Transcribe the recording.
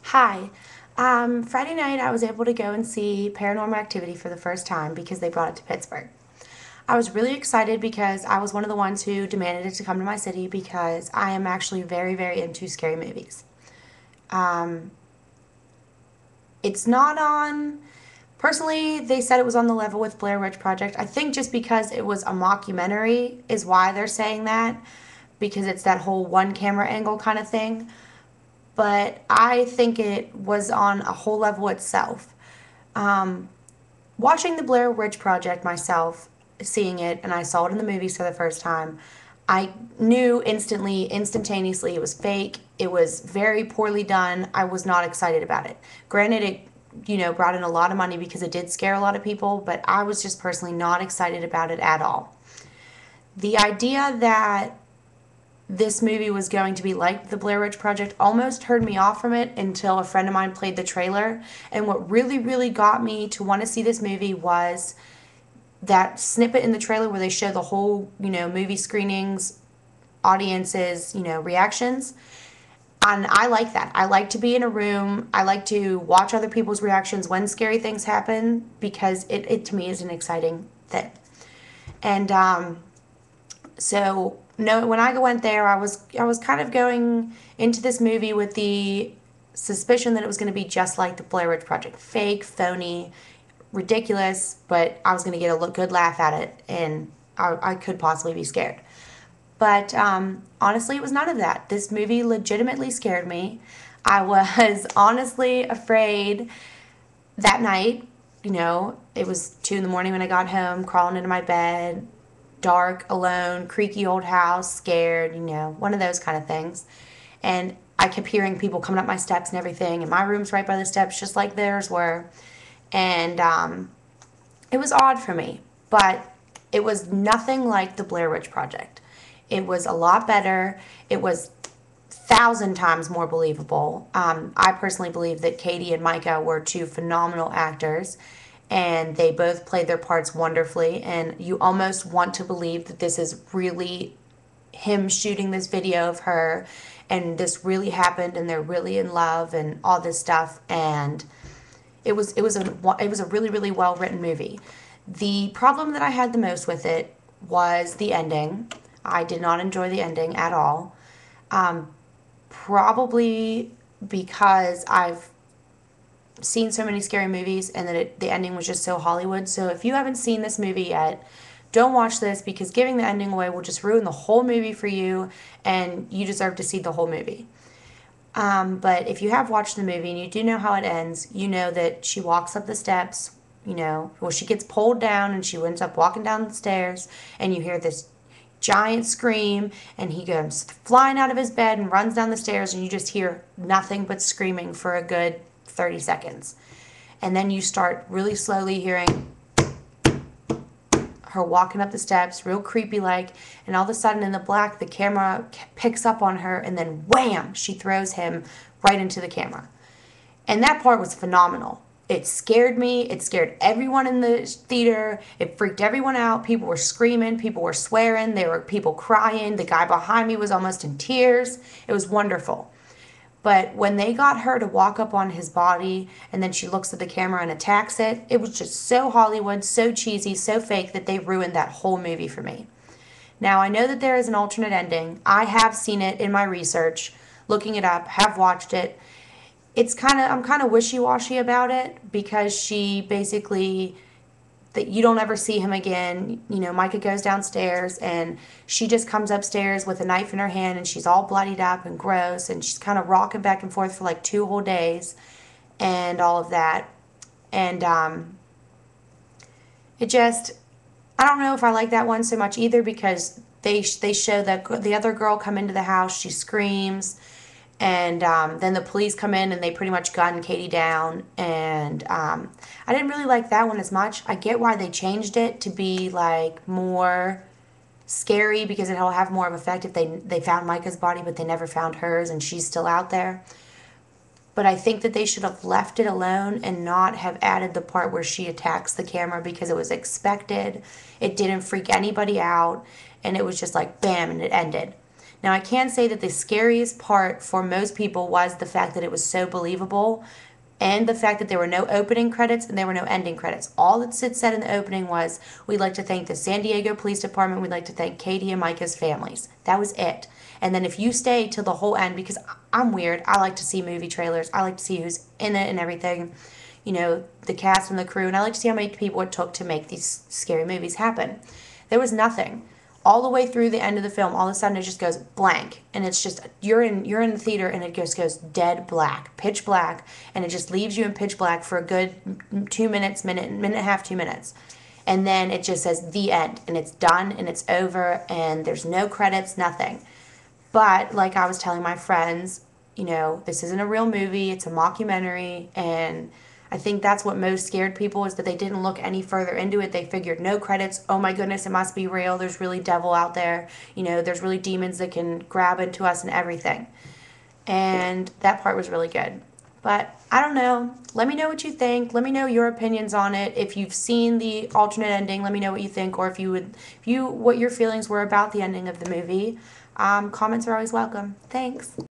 Hi. Friday night I was able to go and see Paranormal Activity for the first time because they brought it to Pittsburgh. I was really excited because I was one of the ones who demanded it to come to my city because I am actually very, very into scary movies. Um, it's not on. Personally, they said it was on the level with Blair Witch Project. I think just because it was a mockumentary is why they're saying that, because it's that whole one camera angle kind of thing. But I think it was on a whole level itself. Um, Watching the Blair Witch Project myself, seeing it, and I saw it in the movies for the first time, I knew instantly, instantaneously, it was fake. It was very poorly done. I was not excited about it. Granted, it brought in a lot of money because it did scare a lot of people, but I was just personally not excited about it at all. The idea that this movie was going to be like the Blair Witch Project almost turned me off from it until a friend of mine played the trailer. And what really, really got me to want to see this movie was that snippet in the trailer where they show the whole, movie screenings, audiences, reactions. And I like that. I like to be in a room. I like to watch other people's reactions when scary things happen because it to me is an exciting thing. And so no, when I went there, I was kind of going into this movie with the suspicion that it was going to be just like the Blair Witch Project, fake, phony, ridiculous, but I was going to get a good laugh at it, and I could possibly be scared. But honestly, it was none of that. This movie legitimately scared me. I was honestly afraid that night. It was 2 in the morning when I got home, crawling into my bed, dark, alone, creaky old house, scared, one of those kind of things. And I kept hearing people coming up my steps and everything, and my room's right by the steps, just like theirs were. And it was odd for me, but it was nothing like the Blair Witch Project. It was a lot better. It was 1,000 times more believable. I personally believe that Katie and Micah were two phenomenal actors, and they both played their parts wonderfully. And you almost want to believe that this is really him shooting this video of her, and this really happened, and they're really in love, and all this stuff. And it was a really, really well written movie. The problem that I had the most with it was the ending. I did not enjoy the ending at all. Um, Probably because I've seen so many scary movies and that the ending was just so Hollywood. So if you haven't seen this movie yet, don't watch this because giving the ending away will just ruin the whole movie for you, and you deserve to see the whole movie. But if you have watched the movie and you do know how it ends, you know that she walks up the steps, she gets pulled down and she ends up walking down the stairs, and you hear this giant scream, and he goes flying out of his bed and runs down the stairs, and you just hear nothing but screaming for a good 30 seconds. And then you start really slowly hearing her walking up the steps, real creepy like, and all of a sudden in the black, the camera picks up on her, and then wham, she throws him right into the camera. And that part was phenomenal. It scared me. It scared everyone in the theater. It freaked everyone out. People were screaming. People were swearing. There were people crying. The guy behind me was almost in tears. It was wonderful. But when they got her to walk up on his body and then she looks at the camera and attacks it, it was just so Hollywood, so cheesy, so fake that they ruined that whole movie for me. Now, I know that there is an alternate ending. I have seen it in my research, looking it up, have watched it. I'm kind of wishy-washy about it because she basically, that you don't ever see him again. Micah goes downstairs and she just comes upstairs with a knife in her hand, and she's all bloodied up and gross, and she's kind of rocking back and forth for like 2 whole days and all of that. And it just, I don't know if I like that one so much either because they show the other girl come into the house, she screams, and then the police come in and they pretty much gun Katie down. And I didn't really like that one as much. I get why they changed it to be like more scary because it'll have more of an effect if they found Micah's body but they never found hers and she's still out there. But I think that they should have left it alone and not have added the part where she attacks the camera because it was expected. It didn't freak anybody out, and it was just like bam, and it ended. Now, I can say that the scariest part for most people was the fact that it was so believable, and the fact that there were no opening credits and there were no ending credits. All that Sid said in the opening was, "We'd like to thank the San Diego Police Department. We'd like to thank Katie and Micah's families." That was it. And then if you stay till the whole end, because I'm weird, I like to see movie trailers. I like to see who's in it and everything, the cast and the crew, and I like to see how many people it took to make these scary movies happen. There was nothing. All the way through the end of the film, all of a sudden it just goes blank, and it's just you're in the theater, and it just goes dead black, pitch black, and it just leaves you in pitch black for a good 2 minutes, minute and a half, 2 minutes, and then it just says the end, and it's done, and it's over, and there's no credits, nothing. But like I was telling my friends, this isn't a real movie, it's a mockumentary, and I think that's what most scared people is that they didn't look any further into it. They figured no credits, oh my goodness, it must be real. There's really devil out there. There's really demons that can grab into us and everything. And that part was really good. But I don't know. Let me know what you think. Let me know your opinions on it. If you've seen the alternate ending, let me know what you think, or what your feelings were about the ending of the movie. Comments are always welcome. Thanks.